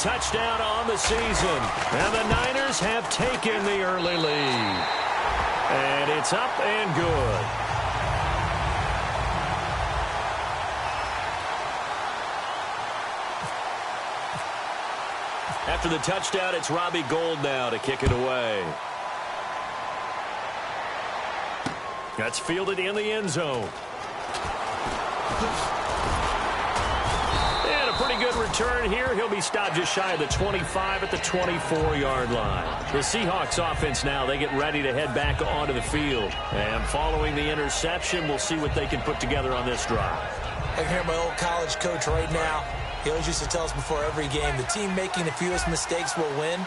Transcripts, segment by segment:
touchdown on the season. And the Niners have taken the early lead. And it's up and good. After the touchdown, it's Robbie Gould now to kick it away. That's fielded in the end zone. And a pretty good return here. He'll be stopped just shy of the 25 at the 24-yard line. The Seahawks offense now, they get ready to head back onto the field. And following the interception, we'll see what they can put together on this drive. I can hear my old college coach right now. He always used to tell us before every game, the team making the fewest mistakes will win.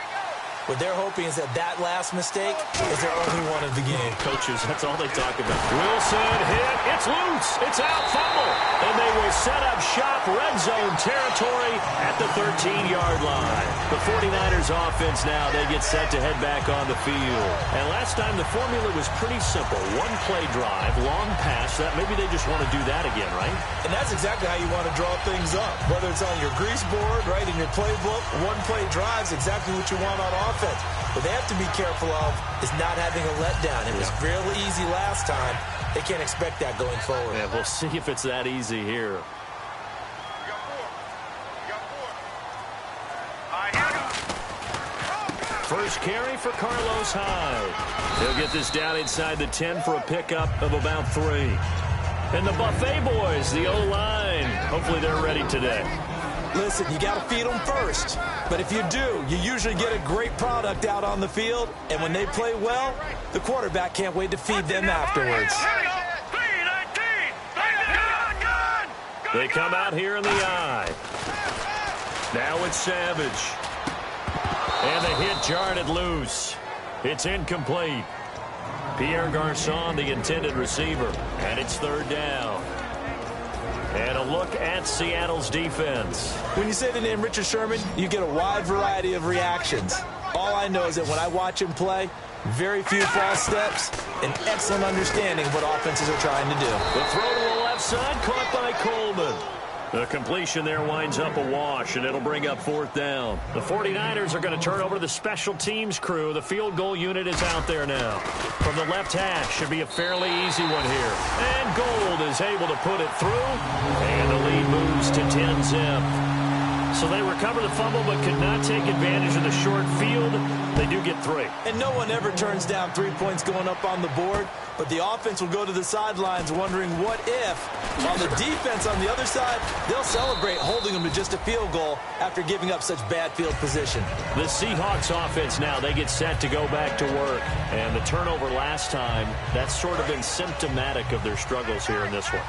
What they're hoping is that last mistake is their only one of the game. Coaches, that's all they talk about. Wilson hit. It's loose. It's out. Fumble. And they will set up shop red zone territory at the 13-yard line. The 49ers offense now, they get set to head back on the field. And last time the formula was pretty simple. One-play drive, long pass. That maybe they just want to do that again, right? And that's exactly how you want to draw things up. Whether it's on your grease board, right, in your playbook, one-play drive is exactly what you want on offense. What they have to be careful of is not having a letdown. It was real easy last time. They can't expect that going forward. Yeah, we'll see if it's that easy here. First carry for Carlos Hyde. He'll get this down inside the 10 for a pickup of about 3. And the Buffet boys, the O-line, hopefully they're ready today. Listen, you got to feed them first. But if you do, you usually get a great product out on the field. And when they play well, the quarterback can't wait to feed them afterwards. They come out here in the eye. Now it's Savage. And the hit jarred it loose. It's incomplete. Pierre Garçon, the intended receiver. And it's third down. And a look at Seattle's defense. When you say the name Richard Sherman, you get a wide variety of reactions. All I know is that when I watch him play, very few false steps, and excellent understanding of what offenses are trying to do. The throw to the left side, caught by Coleman. The completion there winds up a wash, and it'll bring up fourth down. The 49ers are going to turn over to the special teams crew. The field goal unit is out there now. From the left hash, should be a fairly easy one here. And Gould is able to put it through, and the lead moves to 10-zip. So they recover the fumble but could not take advantage of the short field. They do get 3. And no one ever turns down 3 points going up on the board, but the offense will go to the sidelines wondering what if. On the defense on the other side, they'll celebrate holding them to just a field goal after giving up such bad field position. The Seahawks offense now, they get set to go back to work. And the turnover last time, that's sort of been symptomatic of their struggles here in this one.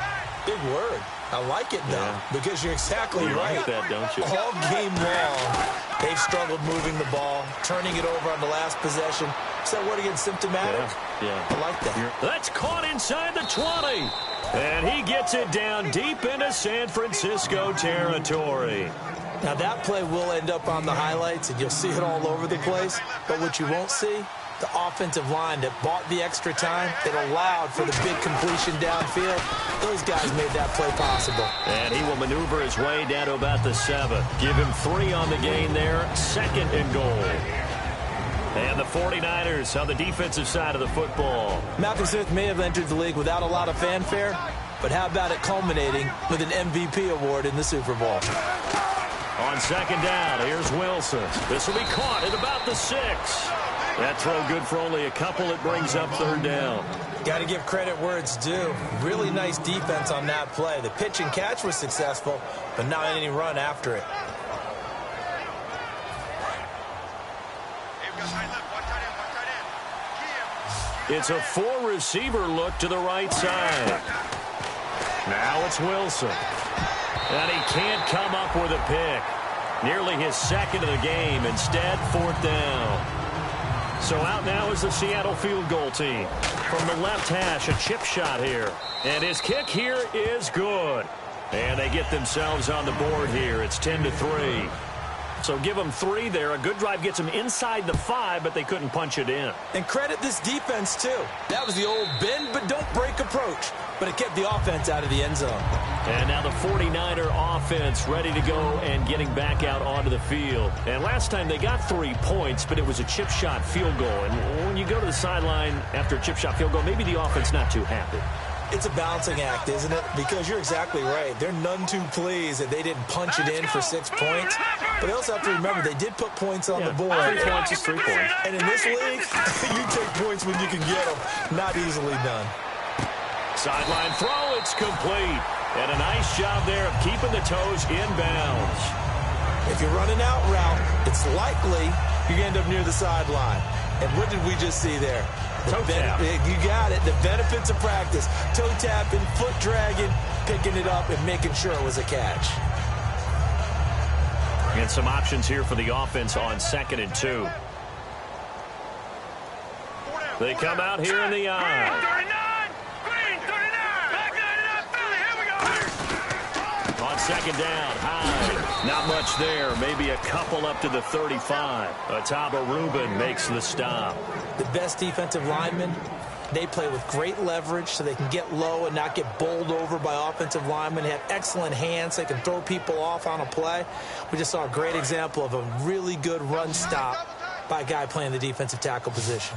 Big word. I like it, though, because you're exactly right. Like that, don't you? All game long, they've struggled moving the ball, turning it over on the last possession. Is that word again, symptomatic? Yeah. I like that. That's caught inside the 20. And he gets it down deep into San Francisco territory. Now, that play will end up on the highlights, and you'll see it all over the place. But what you won't see, the offensive line that bought the extra time, that allowed for the big completion downfield. Those guys made that play possible. And he will maneuver his way down to about the 7. Give him 3 on the gain there. Second and goal. And the 49ers on the defensive side of the football. Malcolm Smith may have entered the league without a lot of fanfare, but how about it culminating with an MVP award in the Super Bowl? On second down, here's Wilson. This will be caught at about the 6. That throw good for only a couple. It brings up third down. Got to give credit where it's due. Really nice defense on that play. The pitch and catch was successful, but not any run after it. It's a 4-receiver look to the right side. Now it's Wilson. And he can't come up with a pick. Nearly his second of the game. Instead, fourth down. So out now is the Seattle field goal team. From the left hash, a chip shot here. And his kick here is good. And they get themselves on the board here. It's 10-3. So give them 3 there. A good drive gets them inside the 5, but they couldn't punch it in. And credit this defense, too. That was the old bend but don't break approach. But it kept the offense out of the end zone. And now the 49er offense ready to go and getting back out onto the field. And last time they got 3 points, but it was a chip shot field goal. And when you go to the sideline after a chip shot field goal, maybe the offense not too happy. It's a balancing act, isn't it? Because you're exactly right. They're none too pleased that they didn't punch it in for 6 points. But they also have to remember they did put points on the board. 3 points is 3 points. And in this league, you take points when you can get them. Not easily done. Sideline throw, it's complete. And a nice job there of keeping the toes in bounds. If you're running out route, it's likely you end up near the sideline. And what did we just see there? Toe tap. You got it. The benefits of practice. Toe tapping, foot dragging, picking it up, and making sure it was a catch. And some options here for the offense on 2nd and 2. They come out here in the eye. On 2nd down, high. Not much there. Maybe a couple up to the 35. Ataba Rubin makes the stop. The best defensive linemen, they play with great leverage so they can get low and not get bowled over by offensive linemen. They have excellent hands. They can throw people off on a play. We just saw a great example of a really good run stop by a guy playing the defensive tackle position.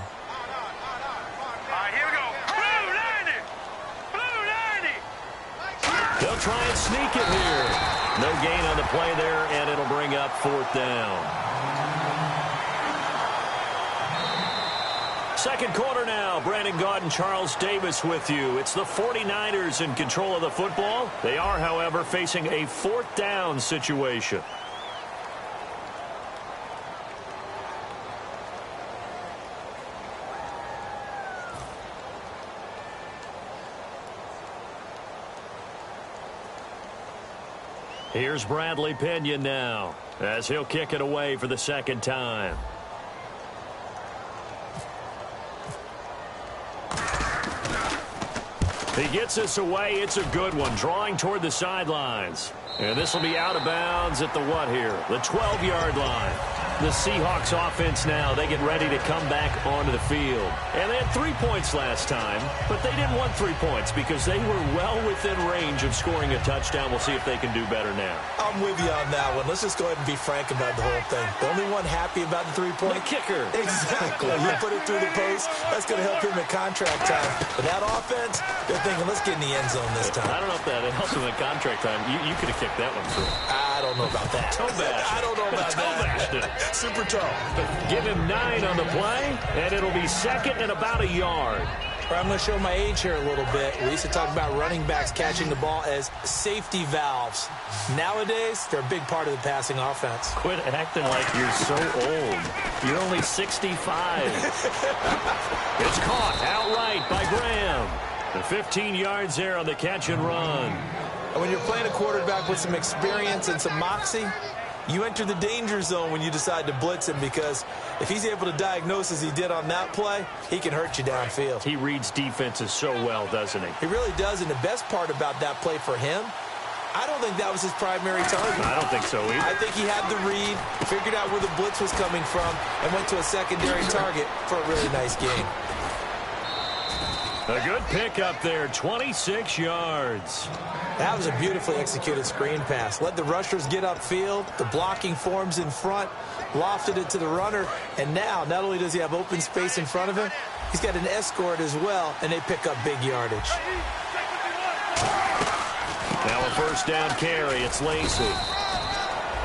They'll try and sneak it here. No gain on the play there, and it'll bring up 4th down. Second quarter now. Brandon Gaudin, Charles Davis with you. It's the 49ers in control of the football. They are, however, facing a 4th down situation. Here's Bradley Pinion now as he'll kick it away for the 2nd time. He gets this away. It's a good one. Drawing toward the sidelines. And this will be out of bounds at the what here? The 12-yard line. The Seahawks offense now, they get ready to come back onto the field. And they had 3 points last time, but they didn't want 3 points because they were well within range of scoring a touchdown. We'll see if they can do better now. I'm with you on that one. Let's just go ahead and be frank about the whole thing. The only one happy about the 3-point? The kicker. Exactly. You put it through the post. That's going to help him at contract time. But that offense, they're thinking, let's get in the end zone this time. I don't know if that helps him at contract time. You could have kicked that one through. I don't know about that. Toe bash. I don't know about that. Super toe. Give him 9 on the play, and it'll be 2nd and about a yard. I'm going to show my age here a little bit. We used to talk about running backs catching the ball as safety valves. Nowadays, they're a big part of the passing offense. Quit acting like you're so old. You're only 65. It's caught outright by Graham. The 15 yards there on the catch and run. And when you're playing a quarterback with some experience and some moxie, you enter the danger zone when you decide to blitz him, because if he's able to diagnose as he did on that play, he can hurt you downfield. He reads defenses so well, doesn't he? He really does, and the best part about that play for him, I don't think that was his primary target. I don't think so either. I think he had the read, figured out where the blitz was coming from, and went to a secondary target for a really nice game. A good pick up there, 26 yards. That was a beautifully executed screen pass. Let the rushers get upfield. The blocking forms in front. Lofted it to the runner. And now, not only does he have open space in front of him, he's got an escort as well, and they pick up big yardage. Now a 1st down carry. It's Lacey.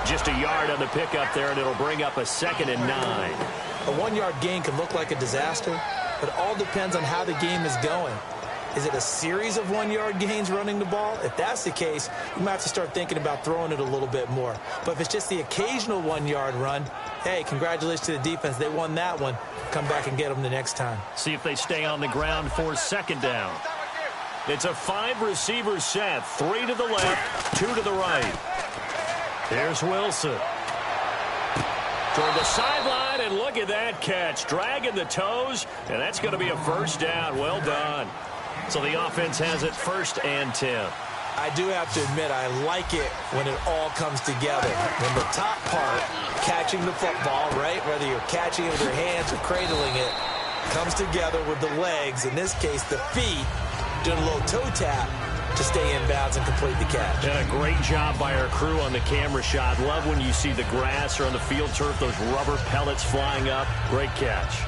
Just a yard on the pickup there, and it'll bring up a 2nd and 9. A 1-yard gain can look like a disaster, but it all depends on how the game is going. Is it a series of 1-yard gains running the ball? If that's the case, you might have to start thinking about throwing it a little bit more. But if it's just the occasional 1-yard run, hey, congratulations to the defense. They won that one. Come back and get them the next time. See if they stay on the ground for 2nd down. It's a 5-receiver set. 3 to the left, 2 to the right. Here's Wilson. Toward the sideline, and look at that catch. Dragging the toes, and that's going to be a 1st down. Well done. So the offense has it 1st and 10. I do have to admit, I like it when it all comes together. When the top part, catching the football, right, whether you're catching it with your hands or cradling it, comes together with the legs, in this case the feet, doing a little toe tap. to stay inbounds and complete the catch. And a great job by our crew on the camera shot. Love when you see the grass or on the field turf, those rubber pellets flying up. Great catch.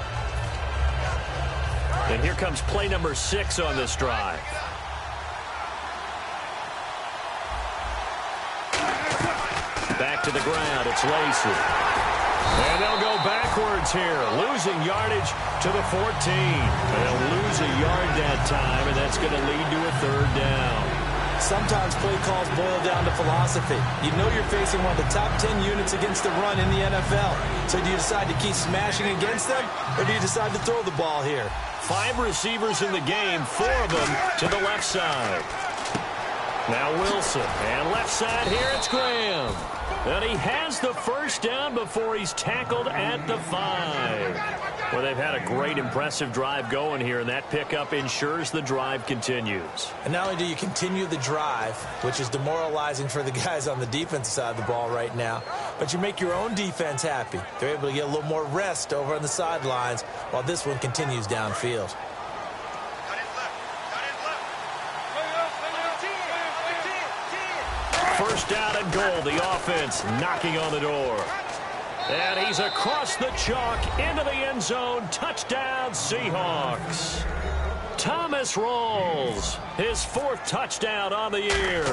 And here comes play number 6 on this drive. Back to the ground, it's Lacey. And they'll go backwards here, losing yardage to the 14. They'll lose a yard that time, and that's going to lead to a 3rd down. Sometimes play calls boil down to philosophy. You know you're facing one of the top 10 units against the run in the NFL. So do you decide to keep smashing against them, or do you decide to throw the ball here? 5 receivers in the game, 4 of them to the left side. Now Wilson, and left side here, it's Graham. And he has the 1st down before he's tackled at the 5. Well, they've had a great, impressive drive going here, and that pickup ensures the drive continues. And not only do you continue the drive, which is demoralizing for the guys on the defensive side of the ball right now, but you make your own defense happy. They're able to get a little more rest over on the sidelines while this one continues downfield. First down and goal, the offense knocking on the door. And he's across the chalk into the end zone. Touchdown, Seahawks. Thomas Rawls, his 4th touchdown on the year.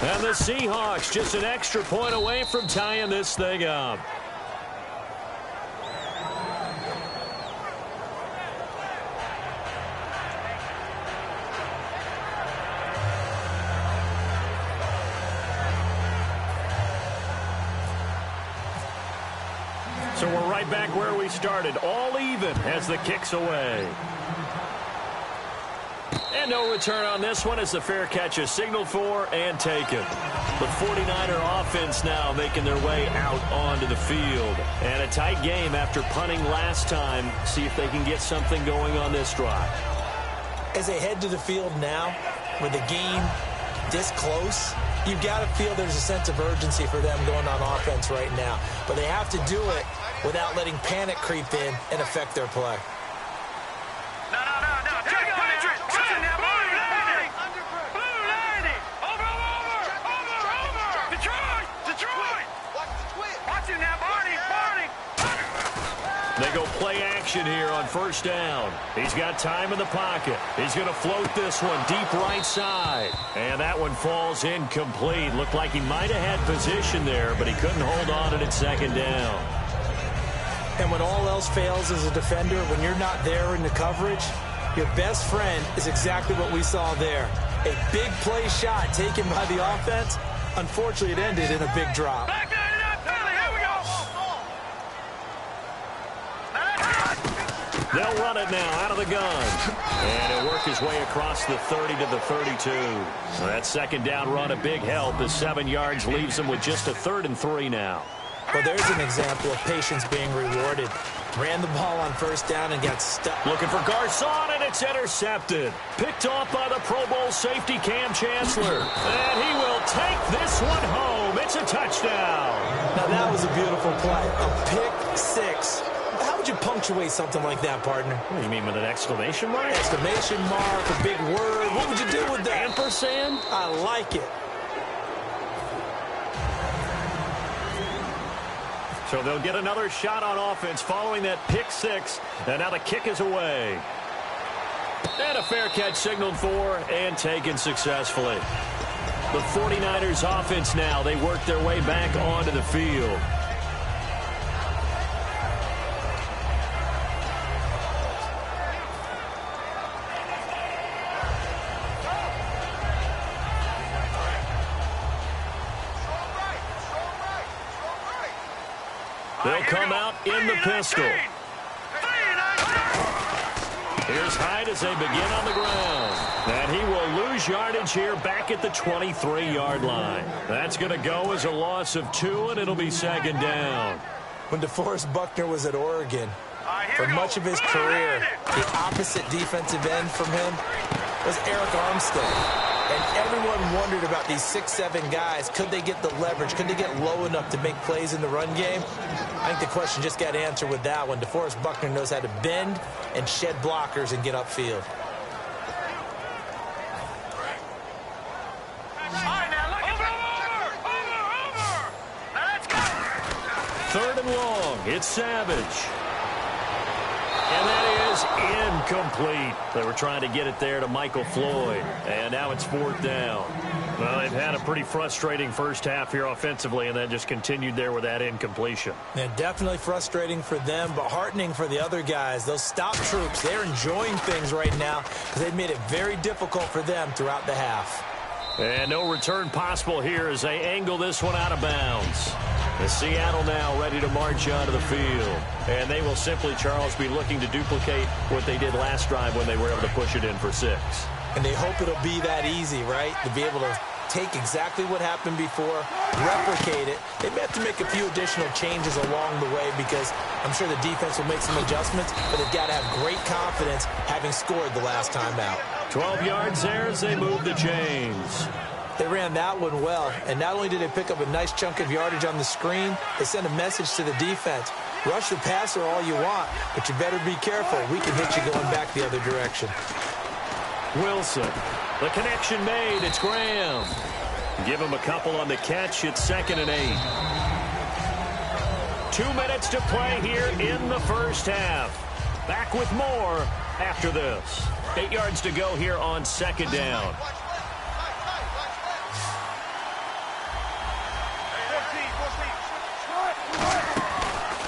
And the Seahawks just an extra point away from tying this thing up. So we're right back where we started, all even as the kick's away. And no return on this one as the fair catch is signaled for and taken. The 49er offense now making their way out onto the field. And a tight game after punting last time. See if they can get something going on this drive. As they head to the field now, with the game this close, you've got to feel there's a sense of urgency for them going on offense right now. But they have to do it without letting panic creep in and affect their play. No. Take it, Patrick. Watch it now, Blue 90. Blue 90. Over. Detroit. Watch it now, Barney. They go play action here on 1st down. He's got time in the pocket. He's going to float this one deep right side. And that one falls incomplete. Looked like he might have had position there, but he couldn't hold on to it 2nd down. And when all else fails as a defender, when you're not there in the coverage, your best friend is exactly what we saw there. A big play shot taken by the offense. Unfortunately, it ended in a big drop. They'll run it now out of the gun. And he'll work his way across the 30 to the 32. So that 2nd down run, a big help as 7 yards leaves them with just a 3rd and 3 now. Well, there's an example of patience being rewarded. Ran the ball on 1st down and got stuck. Looking for Garcon, and it's intercepted. Picked off by the Pro Bowl safety Cam Chancellor. And he will take this one home. It's a touchdown. Now, that was a beautiful play. A pick 6. How would you punctuate something like that, partner? What do you mean, with an exclamation mark? Exclamation mark, a big word. What would you do with that? Ampersand? I like it. So they'll get another shot on offense following that pick 6. And now the kick is away. And a fair catch signaled for and taken successfully. The 49ers offense now, they work their way back onto the field. They'll come out in the pistol. Here's Hyde as they begin on the ground. And he will lose yardage here back at the 23-yard line. That's going to go as a loss of 2, and it'll be 2nd down. When DeForest Buckner was at Oregon, for much of his career, the opposite defensive end from him was Eric Armstead. And everyone wondered about these 6'7" guys. Could they get the leverage? Could they get low enough to make plays in the run game? I think the question just got answered with that one. DeForest Buckner knows how to bend and shed blockers and get upfield. long. It's Savage. And that is incomplete. They were trying to get it there to Michael Floyd. And now it's 4th down. Well, they've had a pretty frustrating first half here offensively, and then just continued there with that incompletion. Yeah, definitely frustrating for them, but heartening for the other guys. Those stop troops, they're enjoying things right now because they've made it very difficult for them throughout the half. And no return possible here as they angle this one out of bounds. The Seattle now ready to march onto the field. And they will simply, Charles, be looking to duplicate what they did last drive when they were able to push it in for 6. And they hope it'll be that easy, right? To be able to take exactly what happened before, replicate it. They may have to make a few additional changes along the way because I'm sure the defense will make some adjustments, but they've got to have great confidence having scored the last time out. 12 yards there as they move the chains. They ran that one well, and not only did they pick up a nice chunk of yardage on the screen, they sent a message to the defense. Rush the passer all you want, but you better be careful. We can hit you going back the other direction. Wilson, the connection made. It's Graham. Give him a couple on the catch. It's 2nd and 8. 2 minutes to play here in the first half. Back with more after this. 8 yards to go here on 2nd down.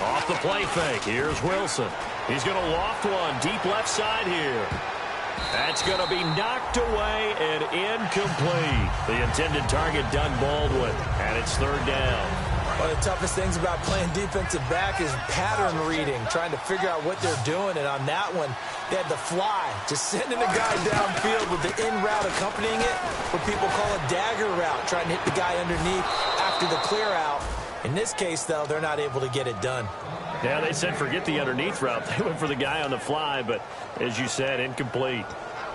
Off the play fake. Here's Wilson. He's going to loft one deep left side here. That's going to be knocked away and incomplete. The intended target, Doug Baldwin, and it's 3rd down. One of the toughest things about playing defensive back is pattern reading, trying to figure out what they're doing. And on that one, they had the fly, just sending a guy downfield with the in route accompanying it, what people call a dagger route, trying to hit the guy underneath after the clear out. In this case, though, they're not able to get it done. Yeah, they said forget the underneath route. They went for the guy on the fly, but as you said, incomplete.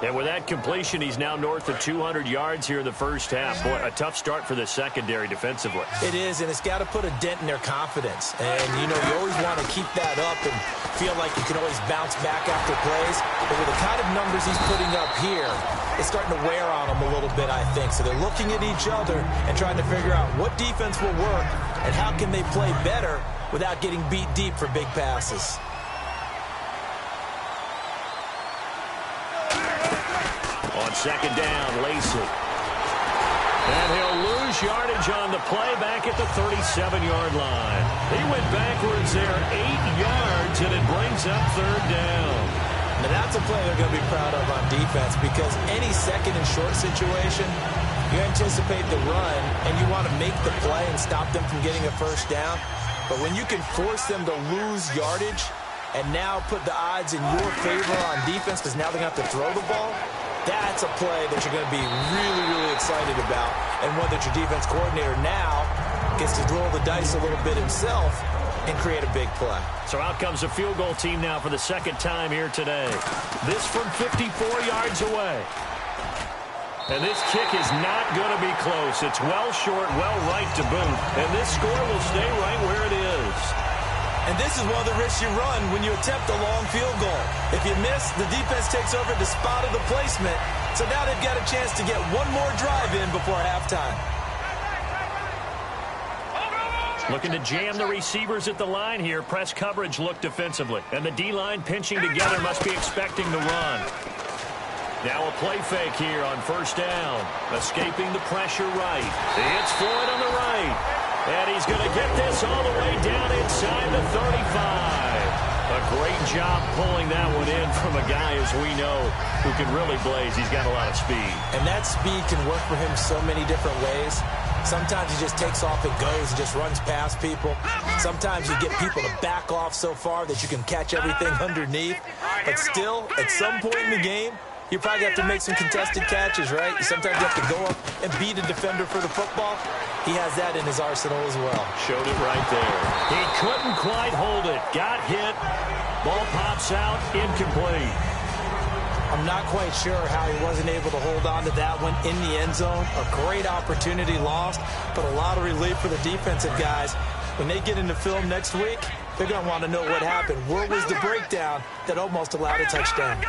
And with that completion, he's now north of 200 yards here in the first half. Boy, a tough start for the secondary defensively. It is, and it's got to put a dent in their confidence. And, you know, you always want to keep that up and feel like you can always bounce back after plays. But with the kind of numbers he's putting up here, it's starting to wear on them a little bit, I think. So they're looking at each other and trying to figure out what defense will work and how can they play better without getting beat deep for big passes. On 2nd down, Lacey. And he'll lose yardage on the play back at the 37-yard line. He went backwards there 8 yards, and it brings up 3rd down. Now that's a play they're going to be proud of on defense because any second and short situation, you anticipate the run, and you want to make the play and stop them from getting a first down. But when you can force them to lose yardage and now put the odds in your favor on defense because now they're going to have to throw the ball, that's a play that you're going to be really, really excited about, and one that your defense coordinator now gets to roll the dice a little bit himself and create a big play. So out comes a field goal team now for the 2nd time here today. This from 54 yards away. And this kick is not going to be close. It's well short, well right to boot. And this score will stay right where it is. And this is one of the risks you run when you attempt a long field goal. If you miss, the defense takes over the spot of the placement. So now they've got a chance to get one more drive in before halftime. Looking to jam the receivers at the line here. Press coverage look defensively. And the D-line pinching together must be expecting the run. Now a play fake here on 1st down. Escaping the pressure right. It's Floyd on the right. And he's going to get this all the way down inside the 35. A great job pulling that one in from a guy, as we know, who can really blaze. He's got a lot of speed. And that speed can work for him so many different ways. Sometimes he just takes off and goes and just runs past people. Sometimes you get people to back off so far that you can catch everything underneath. But still, at some point in the game, you probably have to make some contested catches, right? Sometimes you have to go up and beat a defender for the football. He has that in his arsenal as well. Showed it right there. He couldn't quite hold it. Got hit. Ball pops out. Incomplete. I'm not quite sure how he wasn't able to hold on to that one in the end zone. A great opportunity lost, but a lot of relief for the defensive guys. When they get into film next week, they're going to want to know what happened. Where was the breakdown that almost allowed a touchdown?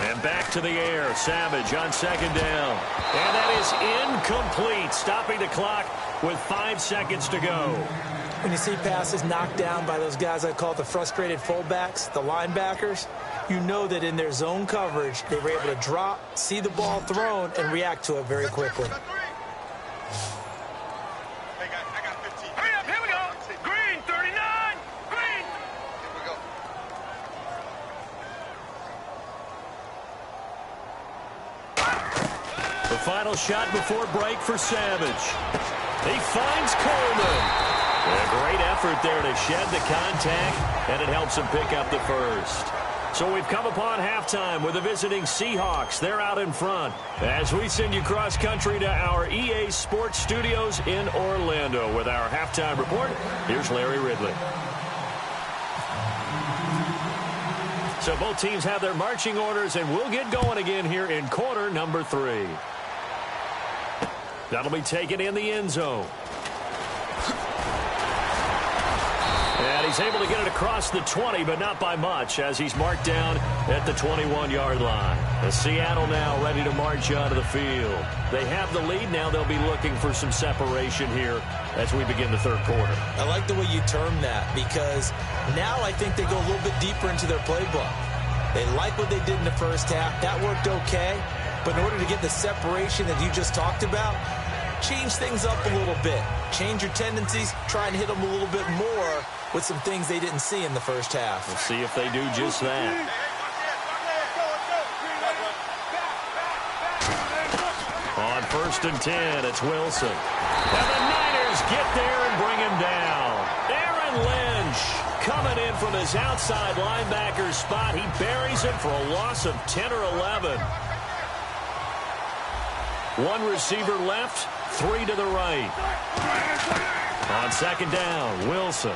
And it back to the air. Savage on second down. And that is incomplete, stopping the clock with 5 seconds to go. When you see passes knocked down by those guys I call the frustrated fullbacks, the linebackers, you know that in their zone coverage, they were able to drop, see the ball thrown, and react to it very quickly. Hurry up, here we go. Green, 39. Green. Here we go. The final shot before break for Savage. He finds Coleman. A great effort there to shed the contact, and it helps him pick up the first. So we've come upon halftime with the visiting Seahawks. They're out in front. As we send you cross-country to our EA Sports Studios in Orlando with our halftime report, here's Larry Ridley. So both teams have their marching orders, and we'll get going again here in quarter number 3. That'll be taken in the end zone. And he's able to get it across the 20, but not by much, as he's marked down at the 21-yard line. As Seattle now ready to march onto the field. They have the lead. Now they'll be looking for some separation here as we begin the third quarter. I like the way you term that, because now I think they go a little bit deeper into their playbook. They like what they did in the first half. That worked okay. But in order to get the separation that you just talked about, change things up a little bit. Change your tendencies. Try and hit them a little bit more with some things they didn't see in the first half. We'll see if they do just that. On 1st and 10, it's Wilson. And the Niners get there and bring him down. Aaron Lynch coming in from his outside linebacker spot. He buries him for a loss of 10 or 11. One receiver left, 3 to the right. On second down, Wilson.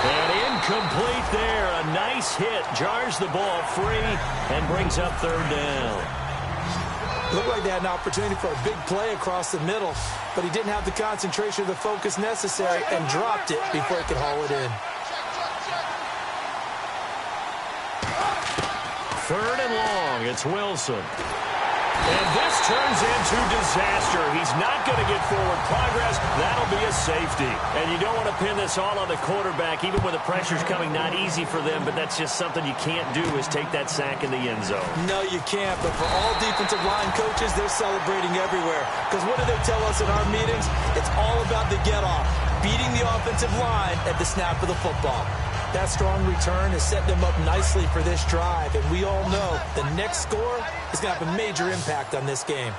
And incomplete there. A nice hit. Jars the ball free and brings up third down. Looked like they had an opportunity for a big play across the middle, but he didn't have the concentration or the focus necessary and dropped it before he could haul it in. Third and long. It's Wilson. And this turns into disaster. He's not going to get forward progress. That'll be a safety. And you don't want to pin this all on the quarterback, even when the pressure's coming. Not easy for them, but that's just something you can't do, is take that sack in the end zone. No, you can't. But for all defensive line coaches, they're celebrating everywhere. Because what do they tell us in our meetings? It's all about the get-off, beating the offensive line at the snap of the football. That strong return has set them up nicely for this drive, and we all know the next score is going to have a major impact on this game.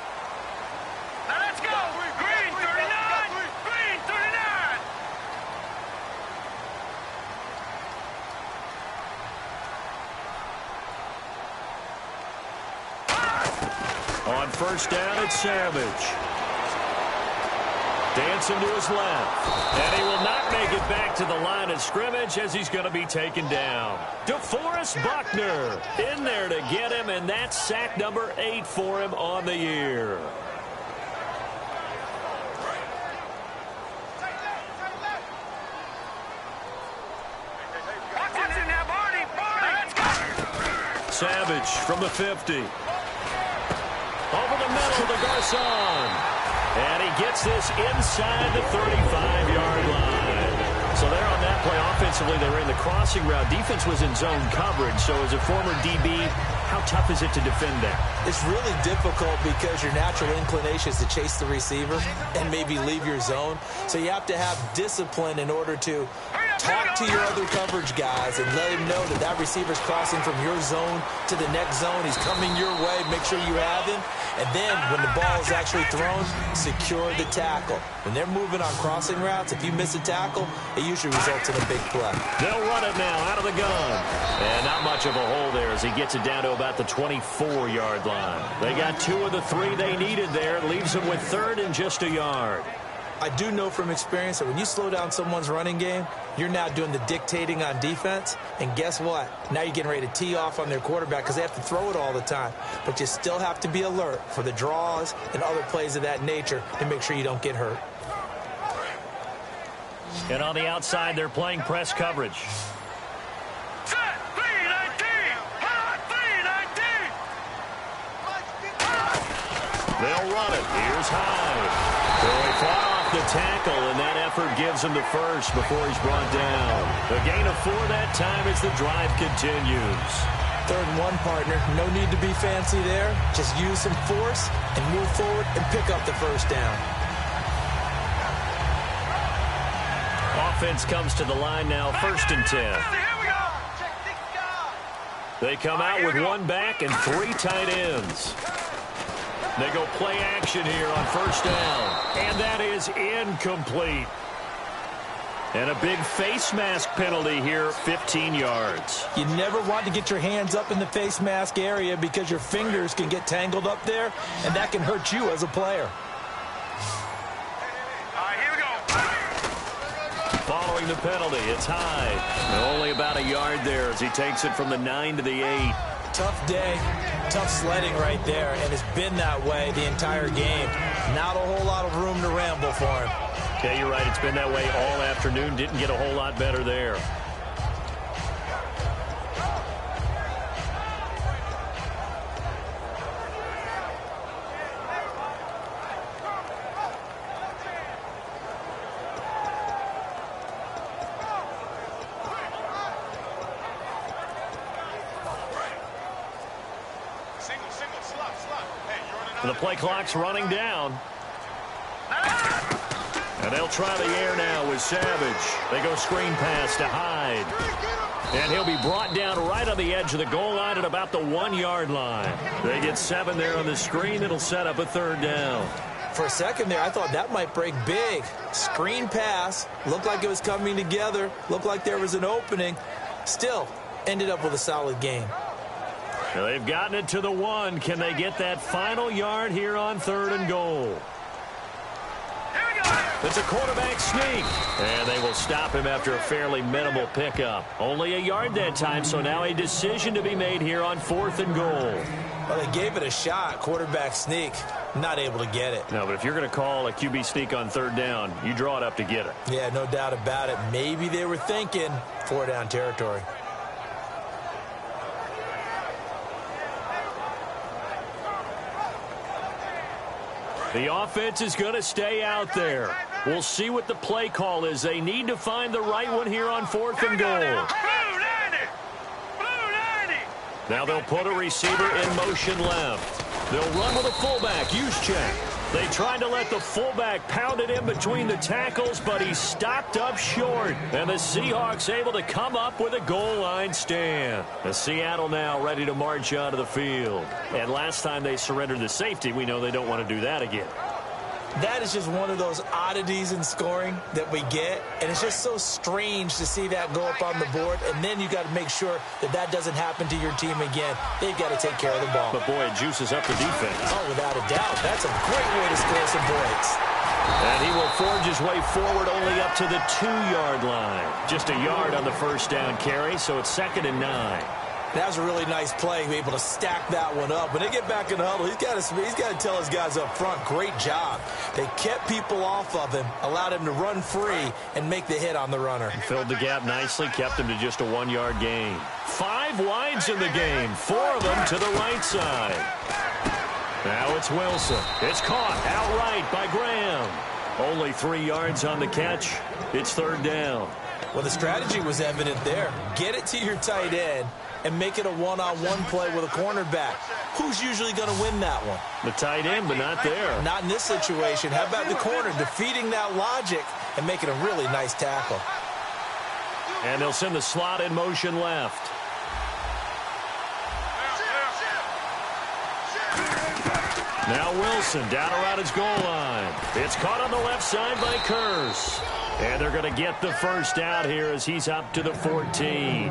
Now let's go. Green, 39. Green, 39. On first down, it's Savage. Dancing to his left. And he will not make it back to the line of scrimmage as he's going to be taken down. DeForest Buckner in there to get him, and that's sack number 8 for him on the year. Savage from the 50. Over the middle to Garcon. And he gets this inside the 35-yard line. So they're on that play offensively. They were in the crossing route. Defense was in zone coverage. So as a former DB, how tough is it to defend that? It's really difficult because your natural inclination is to chase the receiver and maybe leave your zone. So you have to have discipline in order to talk to your other coverage guys and let him know that that receiver's crossing from your zone to the next zone. He's coming your way. Make sure you have him. And then when the ball is actually thrown, secure the tackle. When they're moving on crossing routes, if you miss a tackle, it usually results in a big play. They'll run it now out of the gun. And not much of a hole there as he gets it down to about the 24-yard line. They got 2 of the 3 they needed there. It leaves them with third and just a yard. I do know from experience that when you slow down someone's running game, you're now doing the dictating on defense. And guess what? Now you're getting ready to tee off on their quarterback because they have to throw it all the time. But you still have to be alert for the draws and other plays of that nature to make sure you don't get hurt. And on the outside, they're playing press coverage. Set, 3, 19. Hot 3. They'll run it. Here's Hyde. So he fought off the tackle, and that effort gives him the first before he's brought down. A gain of 4 that time as the drive continues. 3rd and 1, partner. No need to be fancy there. Just use some force and move forward and pick up the first down. Offense comes to the line now, 1st and 10. They come out with 1 back and 3 tight ends. They go play action here on 1st down. And that is incomplete. And a big face mask penalty here, 15 yards. You never want to get your hands up in the face mask area because your fingers can get tangled up there, and that can hurt you as a player. Following the penalty, it's Hyde. Only about a yard there as he takes it from the 9 to the 8. Tough day, tough sledding right there, and it's been that way the entire game. Not a whole lot of room to ramble for him. Okay, you're right. It's been that way all afternoon. Didn't get a whole lot better there. The play clock's running down. And they'll try the air now with Savage. They go screen pass to Hyde. And he'll be brought down right on the edge of the goal line at about the 1-yard line. They get 7 there on the screen. It'll set up a 3rd down. For a second there, I thought that might break big. Screen pass. Looked like it was coming together. Looked like there was an opening. Still, ended up with a solid game. Now they've gotten it to the 1. Can they get that final yard here on 3rd and goal? It's a quarterback sneak. And they will stop him after a fairly minimal pickup. Only a yard that time, so now a decision to be made here on 4th and goal. Well, they gave it a shot, quarterback sneak. Not able to get it. No, but if you're going to call a QB sneak on 3rd down, you draw it up to get it. Yeah, no doubt about it. Maybe they were thinking 4-down territory. The offense is going to stay out there. We'll see what the play call is. They need to find the right one here on 4th and goal. Now they'll put a receiver in motion left. They'll run with a fullback, use check. They tried to let the fullback pound it in between the tackles, but he stopped up short. And the Seahawks able to come up with a goal line stand. The Seattle now ready to march onto the field. And last time they surrendered the safety, we know they don't want to do that again. That is just one of those oddities in scoring that we get, and it's just so strange to see that go up on the board, and then you got to make sure that that doesn't happen to your team again. They've got to take care of the ball. But, boy, it juices up the defense. Oh, without a doubt. That's a great way to score some points. And he will forge his way forward only up to the 2-yard line. Just a yard on the first down carry, so it's 2nd and 9. That was a really nice play, be able to stack that one up. When they get back in the huddle, he's got to tell his guys up front, great job. They kept people off of him, allowed him to run free, and make the hit on the runner. Filled the gap nicely, kept him to just a 1-yard gain. 5 wides in the game, 4 of them to the right side. Now it's Wilson. It's caught outright by Graham. Only 3 yards on the catch. It's 3rd down. Well, the strategy was evident there. Get it to your tight end and make it a one-on-one play with a cornerback. Who's usually going to win that one? The tight end, but not there. Not in this situation. How about the corner defeating that logic and making a really nice tackle? And they'll send the slot in motion left. Now Wilson down around his goal line. It's caught on the left side by Curse. And they're going to get the first out here as he's up to the 14.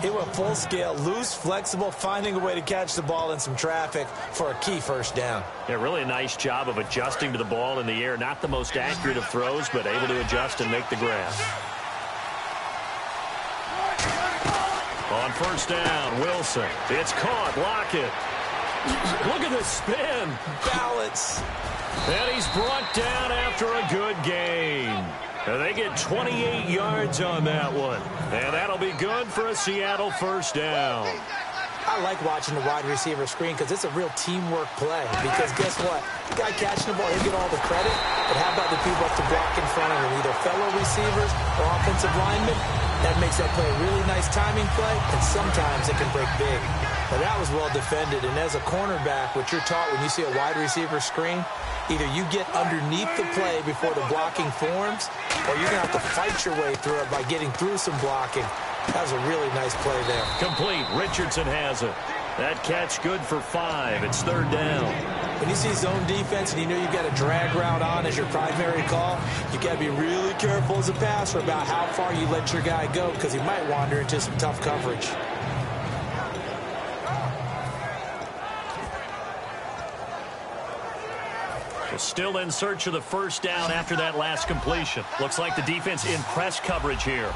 He went full scale, loose, flexible, finding a way to catch the ball in some traffic for a key first down. Yeah, really a nice job of adjusting to the ball in the air. Not the most accurate of throws, but able to adjust and make the grab. On first down, Wilson. It's caught. Lockett. Look at the spin. Balance. And he's brought down after a good gain. And they get 28 yards on that one. And that'll be good for a Seattle first down. I I like watching the wide receiver screen because it's a real teamwork play. Because guess what? The guy catching the ball, he'll get all the credit. But how about the people up to block in front of him, either fellow receivers or offensive linemen? That makes that play a really nice timing play, and sometimes it can break big. Now, that was well defended, and as a cornerback, what you're taught when you see a wide receiver screen, either you get underneath the play before the blocking forms, or you're going to have to fight your way through it by getting through some blocking. That was a really nice play there. Complete. Richardson has it. That catch good for 5. It's 3rd down. When you see zone defense and you know you've got a drag route on as your primary call, you got to be really careful as a passer about how far you let your guy go because he might wander into some tough coverage. Still in search of the first down after that last completion. Looks like the defense in press coverage here.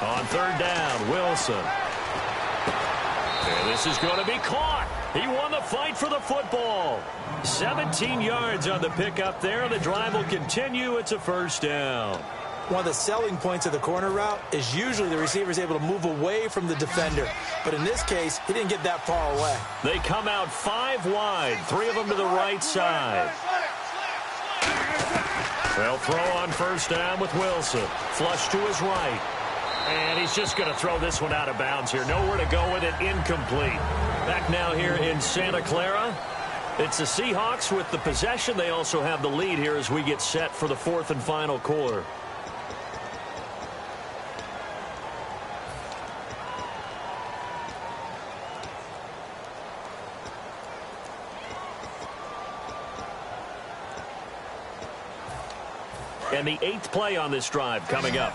On 3rd down, Wilson. And this is going to be caught. He won the fight for the football. 17 yards on the pickup there. The drive will continue. It's a first down. One of the selling points of the corner route is usually the receiver is able to move away from the defender. But in this case, he didn't get that far away. They come out 5 wide, 3 of them to the right side. They'll throw on first down with Wilson. Flush to his right. And he's just going to throw this one out of bounds here. Nowhere to go with it. Incomplete. Back now here in Santa Clara. It's the Seahawks with the possession. They also have the lead here as we get set for the 4th and final quarter. And the 8th play on this drive coming up.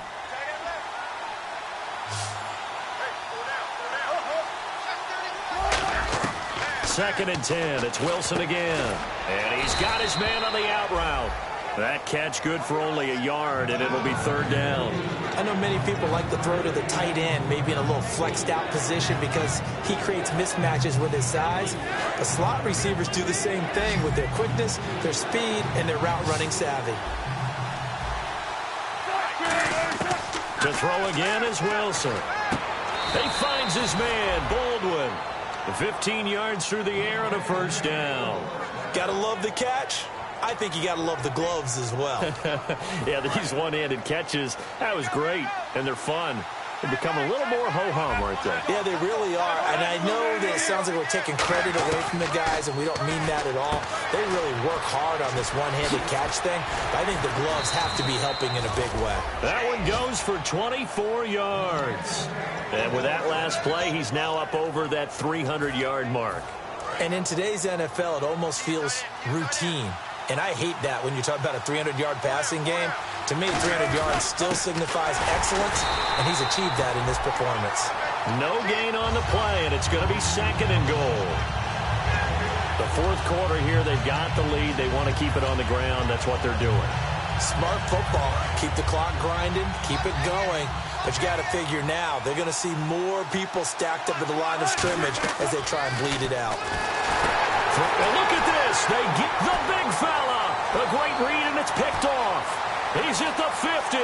Second and 10. It's Wilson again. And he's got his man on the out route. That catch good for only a yard, and it'll be 3rd down. I know many people like to throw to the tight end, maybe in a little flexed out position because he creates mismatches with his size. But slot receivers do the same thing with their quickness, their speed, and their route running savvy. To throw again is Wilson. He finds his man, Baldwin. 15 yards through the air and a first down. Gotta love the catch. I think you gotta love the gloves as well. Yeah, these one-handed catches, that was great, and they're fun. They become a little more ho-hum, aren't they? Yeah, they really are. And I know that it sounds like we're taking credit away from the guys, and we don't mean that at all. They really work hard on this one-handed catch thing. But I think the gloves have to be helping in a big way. That one goes for 24 yards. And with that last play, he's now up over that 300-yard mark. And in today's NFL, it almost feels routine. And I hate that when you talk about a 300-yard passing game. To me, 300 yards still signifies excellence, and he's achieved that in this performance. No gain on the play, and it's going to be 2nd and goal. The 4th quarter here, they've got the lead. They want to keep it on the ground. That's what they're doing. Smart football. Keep the clock grinding. Keep it going. But you got to figure now, they're going to see more people stacked up at the line of scrimmage as they try and bleed it out. Well, look at this. They get the big fella. A great read, and it's picked off. He's at the 50,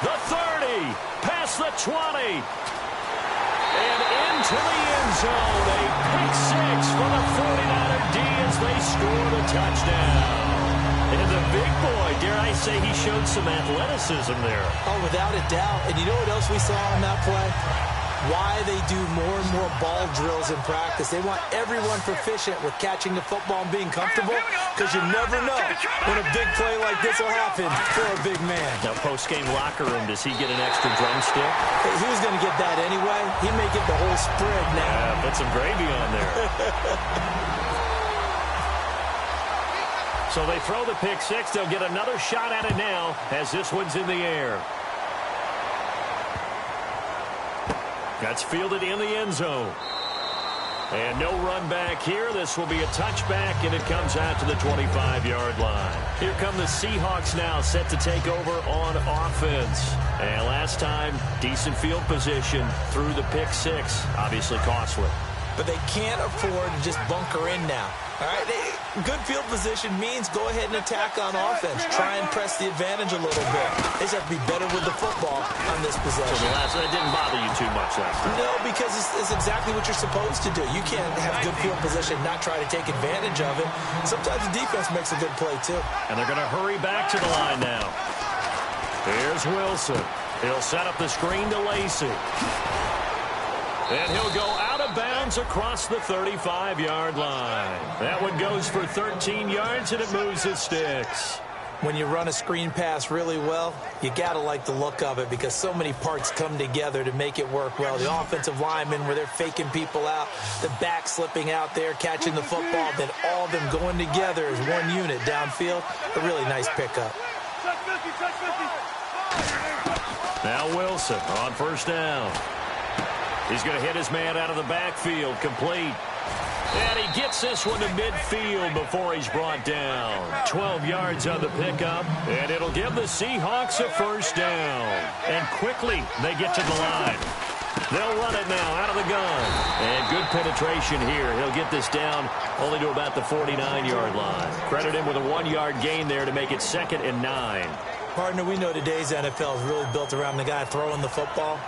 the 30, past the 20, and into the end zone. A pick 6 for the 49er D as they score the touchdown. And the big boy, dare I say, he showed some athleticism there. Oh, without a doubt. And you know what else we saw on that play? Why they do more and more ball drills in practice. They want everyone proficient with catching the football and being comfortable because you never know when a big play like this will happen for a big man. Now, post-game locker room, does he get an extra drumstick? Hey, he was going to get that anyway. He may get the whole spread now. Yeah, put some gravy on there. So they throw the pick 6. They'll get another shot at it now as this one's in the air. That's fielded in the end zone. And no run back here. This will be a touchback, and it comes out to the 25-yard line. Here come the Seahawks now, set to take over on offense. And last time, decent field position through the pick 6. Obviously costly. but they can't afford to just bunker in now. All right, good field position means go ahead and attack on offense. Try and press the advantage a little bit. They just have to be better with the football on this possession. So it didn't bother you too much last time? No, because it's exactly what you're supposed to do. You can't have good field position and not try to take advantage of it. Sometimes the defense makes a good play, too. And they're going to hurry back to the line now. Here's Wilson. He'll set up the screen to Lacey. And he'll go out of bounds across the 35-yard line. That one goes for 13 yards, and it moves the sticks. When you run a screen pass really well, you got to like the look of it because so many parts come together to make it work well. The offensive linemen, where they're faking people out, the back slipping out there, catching the football, then all of them going together as one unit downfield. A really nice pickup. Now Wilson on first down. He's going to hit his man out of the backfield, complete. And he gets this one to midfield before he's brought down. 12 yards on the pickup, and it'll give the Seahawks a first down. And quickly, they get to the line. They'll run it now out of the gun. And good penetration here. He'll get this down only to about the 49-yard line. Credit him with a 1-yard gain there to make it 2nd and 9. Partner, we know today's NFL is really built around the guy throwing the football.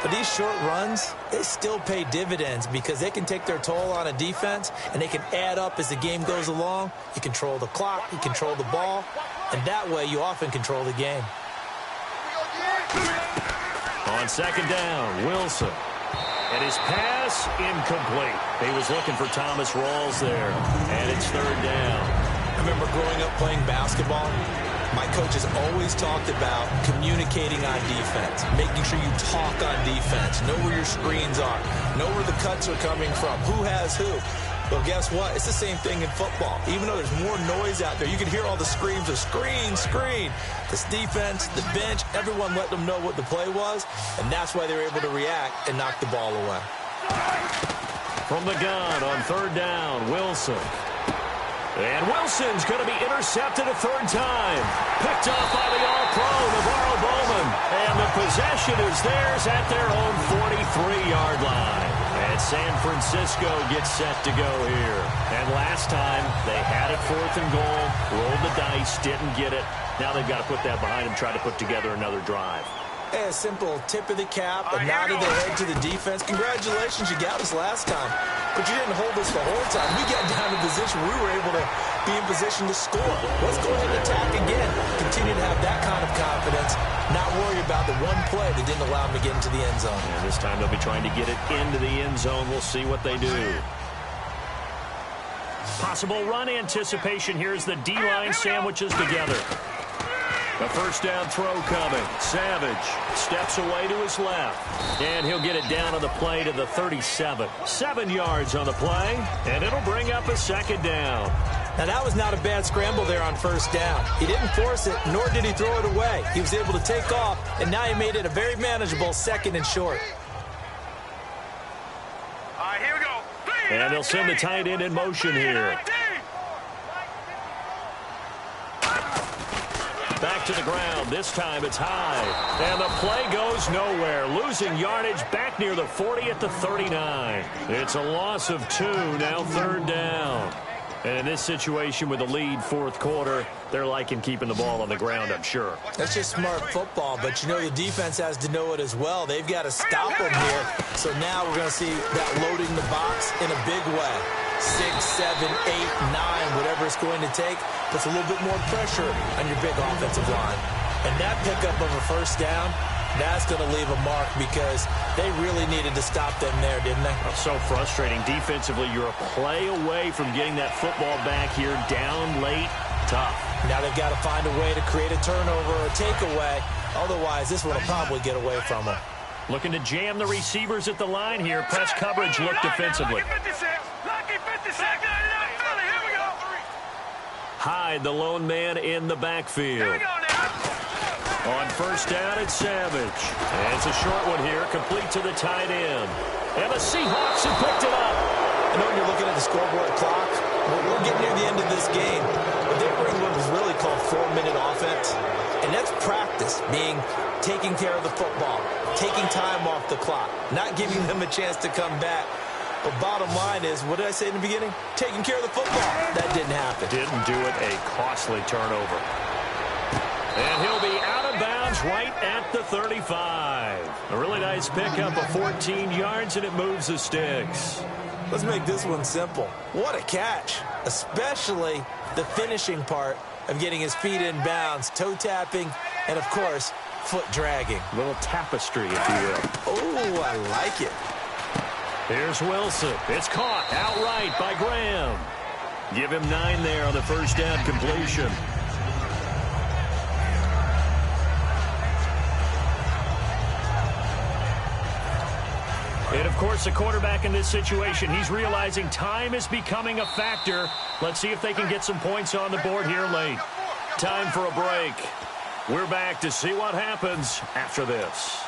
But these short runs, they still pay dividends because they can take their toll on a defense, and they can add up as the game goes along. You control the clock, you control the ball, and that way you often control the game. On second down, Wilson. And his pass incomplete. He was looking for Thomas Rawls there, and it's 3rd down. I remember growing up playing basketball. My coaches always talked about communicating on defense, making sure you talk on defense, know where your screens are, know where the cuts are coming from, who has who. Well, guess what? It's the same thing in football. Even though there's more noise out there, you can hear all the screams of screen, screen. This defense, the bench, everyone let them know what the play was, and that's why they were able to react and knock the ball away. From the gun on 3rd down, Wilson. And Wilson's going to be intercepted a 3rd time. Picked off by the All-Pro, Navarro Bowman. And the possession is theirs at their own 43-yard line. And San Francisco gets set to go here. And last time, they had it 4th and goal, rolled the dice, didn't get it. Now they've got to put that behind them, try to put together another drive. A simple tip of the cap, a nod of the head to the defense. Congratulations, you got us last time. But you didn't hold us the whole time. We got down to position where we were able to be in position to score. Let's go ahead and attack again. Continue to have that kind of confidence. Not worry about the one play that didn't allow them to get into the end zone. And this time they'll be trying to get it into the end zone. We'll see what they do. Possible run anticipation here as the D-line sandwiches together. A first down throw coming. Savage steps away to his left. And he'll get it down on the play to the 37. 7 yards on the play. And it'll bring up a 2nd down. Now, that was not a bad scramble there on first down. He didn't force it, nor did he throw it away. He was able to take off, and now he made it a very manageable 2nd and short. All right, here we go. And they'll send the tight end in motion here. Back to the ground. This time it's high. And the play goes nowhere. Losing yardage back near the 40 at the 39. It's a loss of 2. Now 3rd down. And in this situation with the lead 4th quarter, they're liking keeping the ball on the ground, I'm sure. That's just smart football, but you know the defense has to know it as well. They've got to stop them here. So now we're going to see that loading the box in a big way. 6, 7, 8, 9, whatever it's going to take, puts a little bit more pressure on your big offensive line. And that pickup of a first down, that's going to leave a mark because they really needed to stop them there, didn't they? Oh, so frustrating. Defensively, you're a play away from getting that football back here down late. Tough. Now they've got to find a way to create a turnover or a takeaway. Otherwise, this one will probably get away from them. Looking to jam the receivers at the line here. Press coverage look defensively. Hyde, the lone man in the backfield. On first down, it's Savage. And it's a short one here, complete to the tight end. And the Seahawks have picked it up. I know when you're looking at the scoreboard clock, we're getting near the end of this game. But they're running what was really called 4-minute offense. And that's practice, being taking care of the football, taking time off the clock, not giving them a chance to come back. But bottom line is, what did I say in the beginning? Taking care of the football. That didn't happen. Didn't do it. A costly turnover. And he'll be out of bounds right at the 35. A really nice pickup of 14 yards, and it moves the sticks. Let's make this one simple. What a catch, especially the finishing part of getting his feet in bounds, toe tapping, and, of course, foot dragging. A little tapestry, if you will. Oh, I like it. Here's Wilson. It's caught outright by Graham. Give him 9 there on the first down completion. And, of course, the quarterback in this situation, he's realizing time is becoming a factor. Let's see if they can get some points on the board here late. Time for a break. We're back to see what happens after this.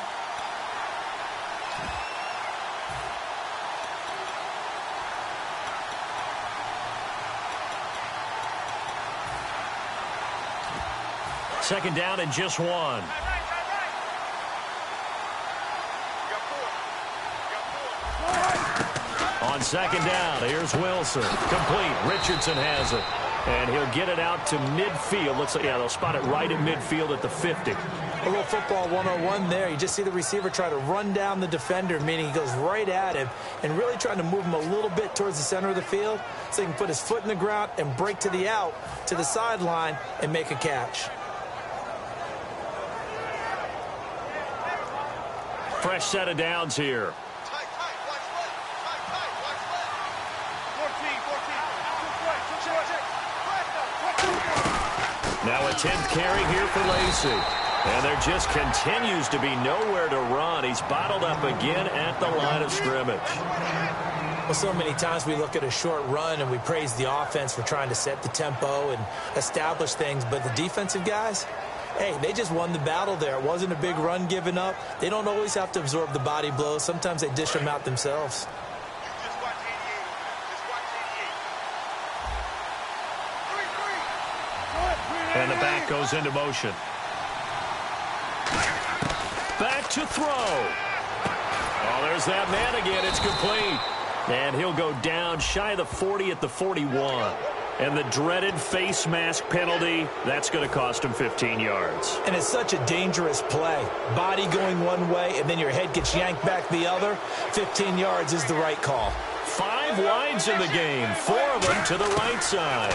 Second down and just 1. On second down, here's Wilson. Complete. Richardson has it. And he'll get it out to midfield. Looks like, yeah, they'll spot it right at midfield at the 50. A little football 101 there. You just see the receiver try to run down the defender, meaning he goes right at him and really trying to move him a little bit towards the center of the field so he can put his foot in the ground and break to the out, to the sideline, and make a catch. Fresh set of downs here. Now a 10th carry here for Lacy. And there just continues to be nowhere to run. He's bottled up again at the line of scrimmage. Well, so many times we look at a short run and we praise the offense for trying to set the tempo and establish things. But the defensive guys, hey, they just won the battle there. It wasn't a big run given up. They don't always have to absorb the body blows. Sometimes they dish them out themselves. And the back goes into motion. Back to throw. Oh, there's that man again. It's complete. And he'll go down shy of the 40 at the 41. And the dreaded face mask penalty, that's going to cost him 15 yards. And it's such a dangerous play. Body going one way, and then your head gets yanked back the other. 15 yards is the right call. 5 wides in the game, 4 of them to the right side.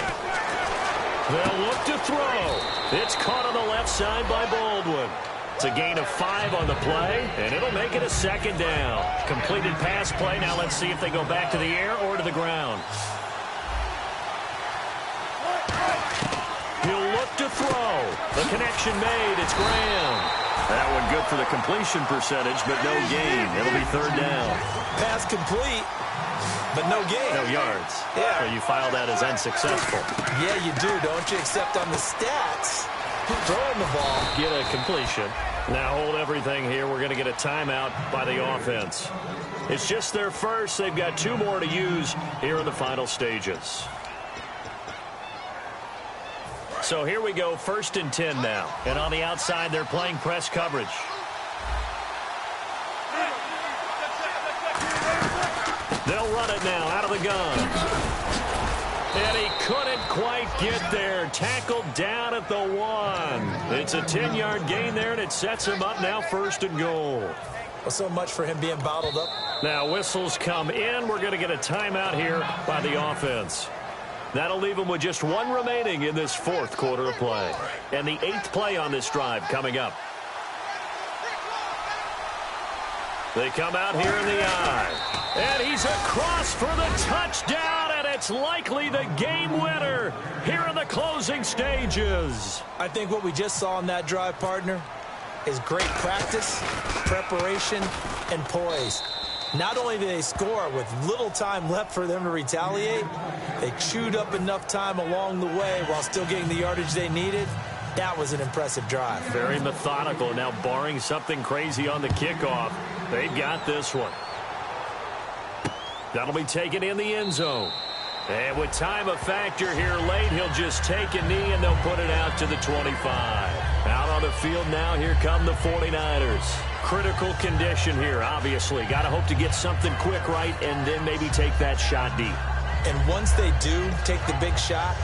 They'll look to throw. It's caught on the left side by Baldwin. It's a gain of 5 on the play, and it'll make it a second down. Completed pass play. Now let's see if they go back to the air or to the ground. He'll look to throw. The connection made. It's Graham. That one good for the completion percentage, but no gain. It'll be third down. Pass complete, but no gain. No yards. Yeah. So you file that as unsuccessful. Yeah, you do, don't you? Except on the stats, throwing the ball. Get a completion. Now hold everything here. We're going to get a timeout by the offense. It's just their first. They've got 2 more to use here in the final stages. So here we go, 1st and 10 now. And on the outside, they're playing press coverage. They'll run it now out of the gun. And he couldn't quite get there. Tackled down at the 1. It's a 10-yard gain there, and it sets him up now 1st and goal. Well, so much for him being bottled up. Now whistles come in. We're going to get a timeout here by the offense. That'll leave them with just 1 remaining in this 4th quarter of play. And the 8th play on this drive coming up. They come out here in the eye. And he's across for the touchdown, and it's likely the game winner here in the closing stages. I think what we just saw in that drive, partner, is great practice, preparation, and poise. Not only did they score with little time left for them to retaliate, they chewed up enough time along the way while still getting the yardage they needed. That was an impressive drive. Very methodical. Now, barring something crazy on the kickoff, they've got this one. That'll be taken in the end zone. And with time a factor here late, he'll just take a knee and they'll put it out to the 25. Out on the field now, here come the 49ers. Critical condition here, obviously. Got to hope to get something quick right and then maybe take that shot deep. And once they do take the big shot,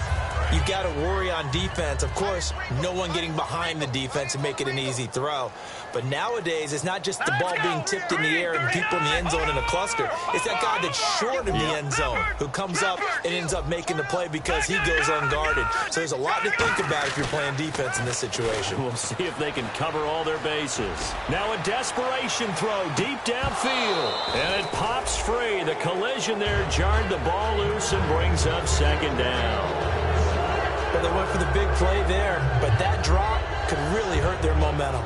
you've got to worry on defense. Of course, no one getting behind the defense and make it an easy throw. But nowadays, it's not just the ball being tipped in the air and people in the end zone in a cluster. It's that guy that's short of the end zone who comes up and ends up making the play because he goes unguarded. So there's a lot to think about if you're playing defense in this situation. We'll see if they can cover all their bases. Now a desperation throw deep downfield. And it pops free. The collision there jarred the ball loose and brings up second down. But they went for the big play there, but that drop could really hurt their momentum.